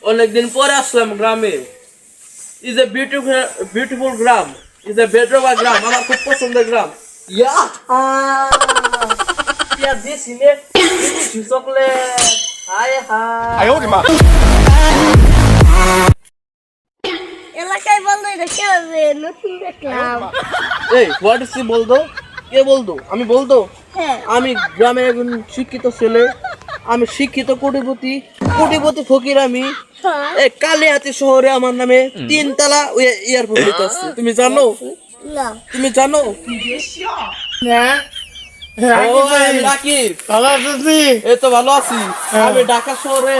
অনেকদিন পরে আসলাম গ্রামে। ইজ এ বিউটিফুল গ্রাম, ইজ এ বেডরোবা গ্রাম, আমার খুব পছন্দের গ্রাম। ইয়া ইয়া দিস ইনে চকলেট, হায় হায়। এলাকায় বলতো এটা কে হবে নতুন দেখলাম। এই হোয়াট ইজ বলতো? কে বলতো? আমি বলতো? হ্যাঁ আমি গ্রামের একজন শিক্ষিত ছেলে, আমি শিক্ষিত কোটিপতি, কোটিপতি ফকির আমি। হ্যাঁ এই কালিয়াতি শহরে আমার নামে 3 তলা এয়ারপোর্ট আছে, তুমি জানো? না তুমি জানো? ও, আমি রাকিব। এই তো ভালো আছি। আমি ঢাকা শহরে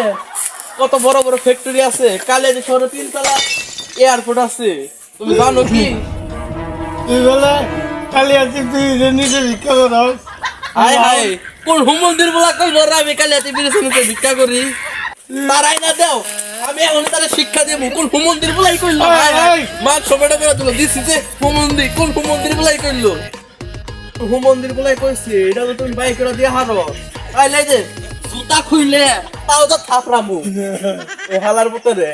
কত বড় বড় ফ্যাক্টরি আছে, কালিয়াতি শহরে 3 তলা এয়ারপোর্ট আছে, তুমি জানো কি? হাই হাই, কোন হুমন্দির বলা কইলো রে আমি কালিয়াতি বিদেশে ভিক্ষা করি? তারাই না দাও, আমি এখন তারা শিক্ষা দেব। কোন হুমন্দির বলাই কইলো? মা সবেটা করে তুলো দিছি যে হুমন্দির, কোন হুমন্দির বলাই কইলো? হুমন্দির বলাই কইছি, এটা তো তুমি বাইক করে দিয়ে হারো। আই লাই দে জুতা খুইলে তাও তো থাপরামু এই হালার ভিতরে।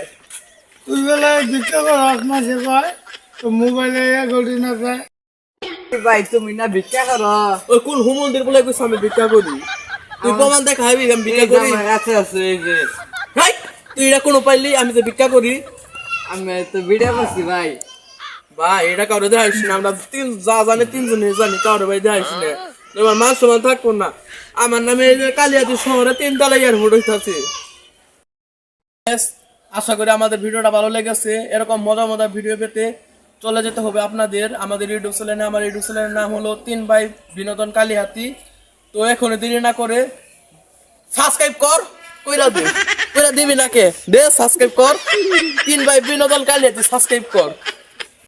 ভাই তুমি না ভিক্ষা করো? ওই কোন হুমন্দির বলাই কইছ আমি ভিক্ষা করি? তুই প্রমাণ দেখা হাবি আমি ভিক্ষা করি? কাছে আছে এই যে ভাই তুই এটা কোনো পাইলি আমি যে ভিক্ষা করি? আমি তো ভিডিও করছি ভাই। ভাই এটা কারো দেখাইস না, আমরা যা জানি 3 জনে জানি, কারো ভাই দেখাইস না, এবার মান সমান থাকবো না। আমার নামে এই যে কালিয়াতি শহরে 3 তলা এয়ারপোর্ট হইতাছে। আশা করি আমাদের ভিডিওটা ভালো লেগেছে। এরকম মজা মজা ভিডিও পেতে চলে যেতে হবে আপনাদের আমাদের ইউটিউব চ্যানেলে। আমার ইউটিউব চ্যানেলের নাম হলো 3 ভাই বিনোদন কালিহাতি। তো এখন দেরি না করে সাবস্ক্রাইব কর, কইরা দিবি নাকে দে, সাবস্ক্রাইব কর। 3 ভাই বিনোদন কালিহাতি, সাবস্ক্রাইব কর।